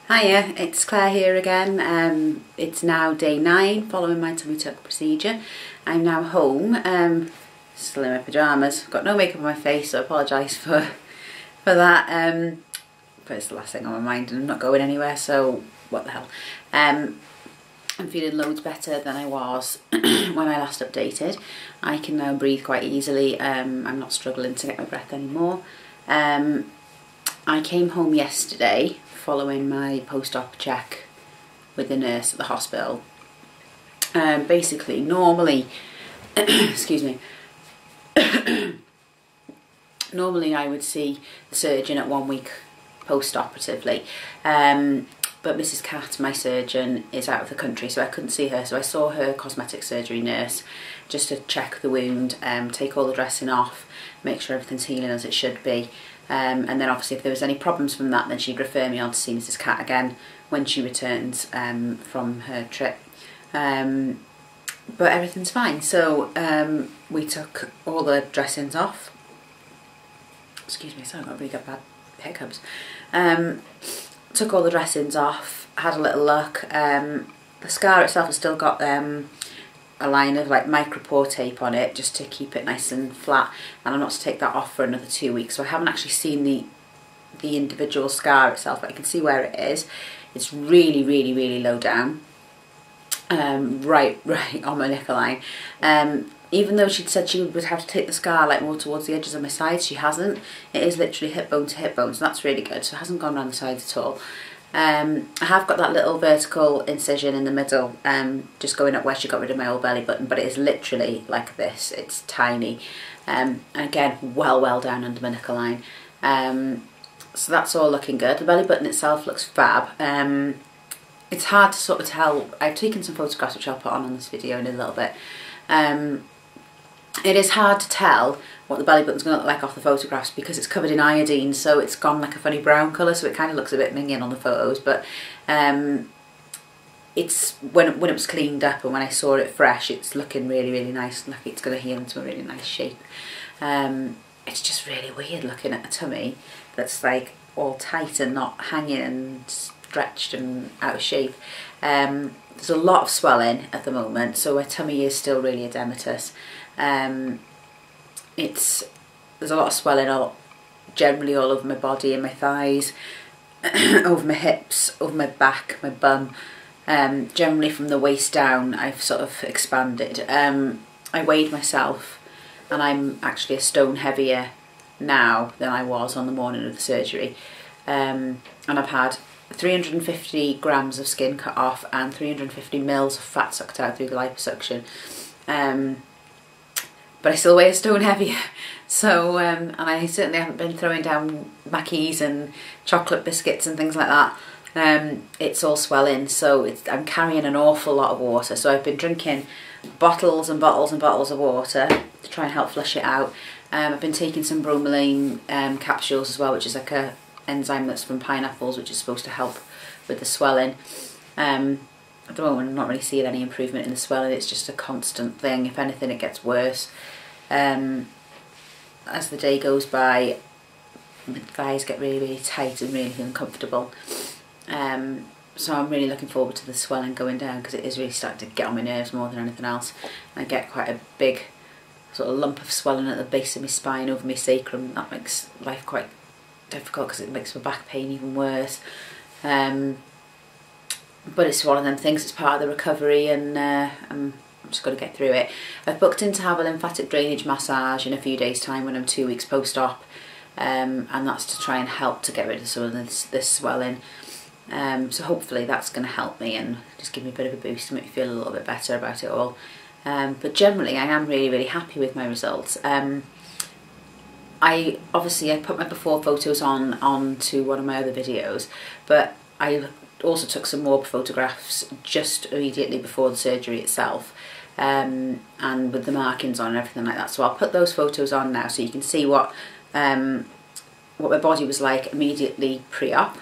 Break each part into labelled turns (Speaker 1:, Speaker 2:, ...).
Speaker 1: Hiya, it's Claire here again. It's now day 9 following my tummy tuck procedure. I'm now home, still in my pyjamas. I've got no makeup on my face, so I apologise for that. But it's the last thing on my mind and I'm not going anywhere, so what the hell. I'm feeling loads better than I was when I last updated. I can now breathe quite easily. I'm not struggling to get my breath anymore. I came home yesterday following my post-op check with the nurse at the hospital. Basically, normally, excuse me, normally I would see the surgeon at 1 week post-operatively, but Mrs. Cat, my surgeon, is out of the country, so I couldn't see her. So I saw her cosmetic surgery nurse just to check the wound, take all the dressing off, make sure everything's healing as it should be. And then obviously if there was any problems from that, then she'd refer me on to see Mrs. Cat again when she returns from her trip. But everything's fine. So we took all the dressings off. Excuse me, sorry, I've got really bad hiccups. Took all the dressings off, had a little look. The scar itself has still got a line of like micropore tape on it just to keep it nice and flat, and I'm not to take that off for another 2 weeks, so I haven't actually seen the individual scar itself, but I can see where it is. It's really low down, right on my neckline. Even though she'd said she would have to take the scar like more towards the edges of my sides, she hasn't. It is literally hip bone to hip bone, so that's really good. So it hasn't gone around the sides at all. I have got that little vertical incision in the middle, just going up where she got rid of my old belly button, but it is literally like this. It's tiny, and again well down under my neckline. So that's all looking good. The belly button itself looks fab. It's hard to sort of tell. I've taken some photographs which I'll put on this video in a little bit. It is hard to tell what the belly button's going to look like off the photographs because it's covered in iodine, so it's gone like a funny brown colour, so it kind of looks a bit minging on the photos, but it's when it was cleaned up and when I saw it fresh, it's looking really nice, like it's going to heal into a really nice shape. It's just really weird looking at a tummy that's like all tight and not hanging and stretched and out of shape. There's a lot of swelling at the moment, so my tummy is still really edematous. There's a lot of swelling generally all over my body and my thighs, over my hips, over my back, my bum. Generally from the waist down I've sort of expanded. I weighed myself and I'm actually a stone heavier now than I was on the morning of the surgery. And I've had 350 grams of skin cut off and 350 mils of fat sucked out through the liposuction. But I still weigh a stone heavier, so and I certainly haven't been throwing down Mackies and chocolate biscuits and things like that. It's all swelling, so I'm carrying an awful lot of water, so I've been drinking bottles and bottles and bottles of water to try and help flush it out. I've been taking some bromelain capsules as well, which is like a enzyme that's from pineapples, which is supposed to help with the swelling. At the moment I'm not really seeing any improvement in the swelling, it's just a constant thing. If anything, it gets worse. As the day goes by, my thighs get really tight and really uncomfortable. So I'm really looking forward to the swelling going down because it is really starting to get on my nerves more than anything else. I get quite a big sort of lump of swelling at the base of my spine over my sacrum. That makes life quite difficult because it makes my back pain even worse. But it's one of them things, it's part of the recovery, and I'm just got to get through it. I've booked in to have a lymphatic drainage massage in a few days' time when I'm 2 weeks post-op, and that's to try and help to get rid of some of this swelling. So hopefully that's going to help me and just give me a bit of a boost and make me feel a little bit better about it all. But generally I am really happy with my results. I put my before photos on to one of my other videos, but I also took some more photographs just immediately before the surgery itself, and with the markings on and everything like that. So I'll put those photos on now so you can see what my body was like immediately pre-op.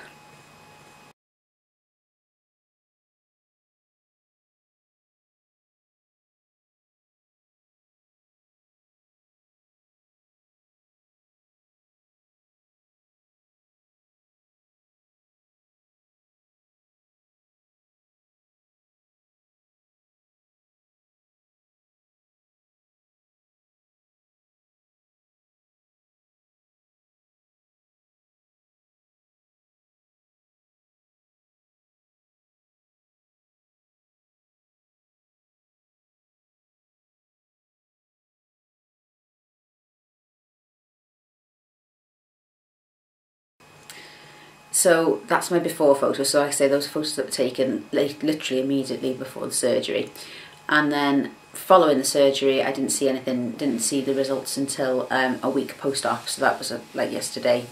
Speaker 1: So that's my before photos. So like I say, those photos that were taken literally immediately before the surgery. And then following the surgery, I didn't see anything, didn't see the results until a week post-op. So that was like yesterday,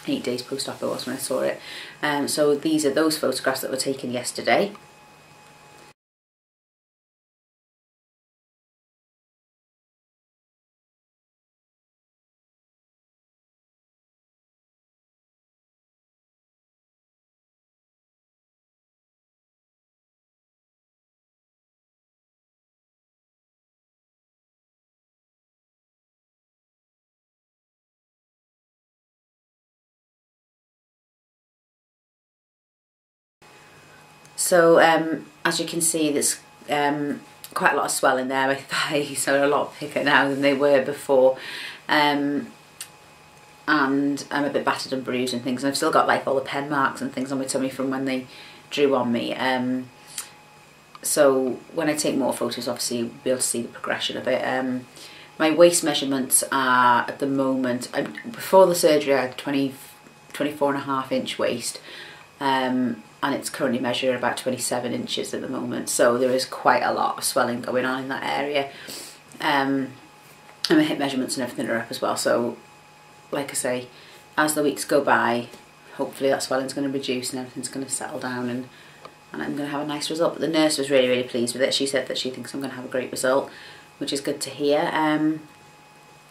Speaker 1: 8 days post-op it was when I saw it. So these are those photographs that were taken yesterday. So as you can see, there's quite a lot of swelling there. My thighs are a lot thicker now than they were before, and I'm a bit battered and bruised and things, and I've still got like all the pen marks and things on my tummy from when they drew on me. So when I take more photos, obviously you'll be able to see the progression of it. My waist measurements are at the moment, before the surgery I had 24.5 inch waist, and it's currently measuring about 27 inches at the moment, so there is quite a lot of swelling going on in that area. And my hip measurements and everything are up as well, so like I say, as the weeks go by, hopefully that swelling's going to reduce and everything's going to settle down, and I'm going to have a nice result. But the nurse was really, really pleased with it. She said that she thinks I'm going to have a great result, which is good to hear. And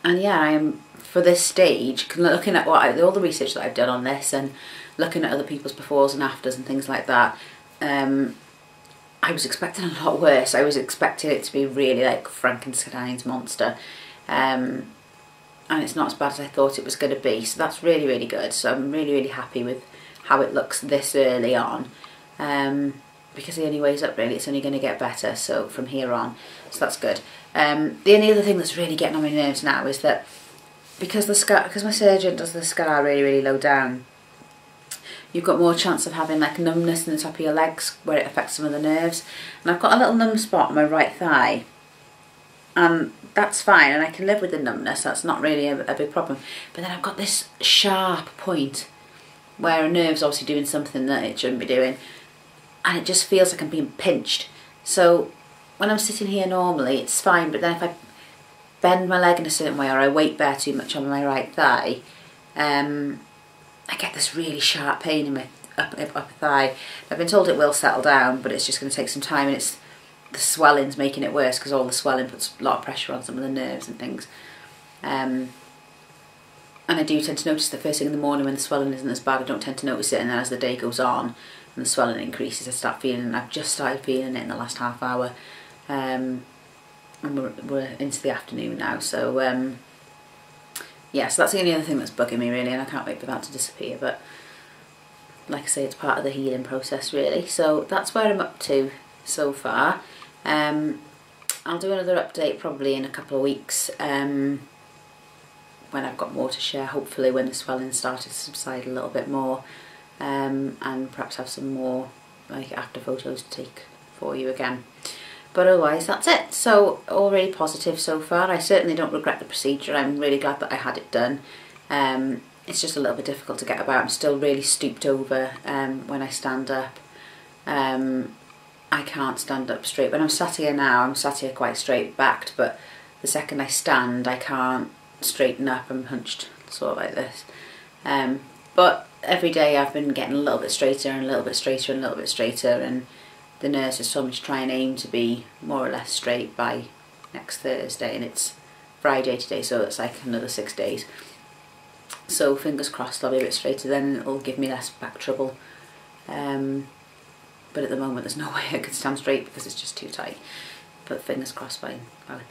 Speaker 1: yeah, I am, for this stage, looking at all the research that I've done on this and looking at other people's befores and afters and things like that, I was expecting a lot worse. I was expecting it to be really like Frankenstein's monster, and it's not as bad as I thought it was going to be, so that's really, really good. So I'm really, really happy with how it looks this early on, because the only way's up really, it's only going to get better so from here on, so that's good. The only other thing that's really getting on my nerves now is that because my surgeon does the scar really, really low down, you've got more chance of having like numbness in the top of your legs where it affects some of the nerves. And I've got a little numb spot on my right thigh, and that's fine, and I can live with the numbness, that's not really a big problem. But then I've got this sharp point where a nerve's obviously doing something that it shouldn't be doing, and it just feels like I'm being pinched. So when I'm sitting here normally it's fine, but then if I bend my leg in a certain way or I weight bear too much on my right thigh, I get this really sharp pain in my upper thigh. I've been told it will settle down, but it's just going to take some time, and it's the swelling's making it worse because all the swelling puts a lot of pressure on some of the nerves and things. And I do tend to notice the first thing in the morning when the swelling isn't as bad, I don't tend to notice it, and then as the day goes on and the swelling increases, I start feeling it. I've just started feeling it in the last half hour, and we're into the afternoon now, so yeah, so that's the only other thing that's bugging me really, and I can't wait for that to disappear. But like I say, it's part of the healing process really. So that's where I'm up to so far. I'll do another update probably in a couple of weeks, when I've got more to share, hopefully when the swelling started to subside a little bit more, and perhaps have some more like after photos to take for you again. But otherwise that's it. So all really positive so far. I certainly don't regret the procedure. I'm really glad that I had it done. It's just a little bit difficult to get about. I'm still really stooped over when I stand up. I can't stand up straight. When I'm sat here now, I'm sat here quite straight backed, but the second I stand I can't straighten up. I'm hunched sort of like this. But every day I've been getting a little bit straighter and a little bit straighter and a little bit straighter, and the nurse has told me to try and aim to be more or less straight by next Thursday, and it's Friday today, so it's like another 6 days. So fingers crossed I'll be a bit straighter then, it'll give me less back trouble. But at the moment there's no way I could stand straight because it's just too tight. But fingers crossed by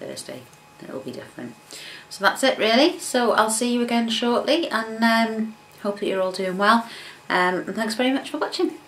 Speaker 1: Thursday it'll be different. So that's it really. So I'll see you again shortly, and hope that you're all doing well. And thanks very much for watching.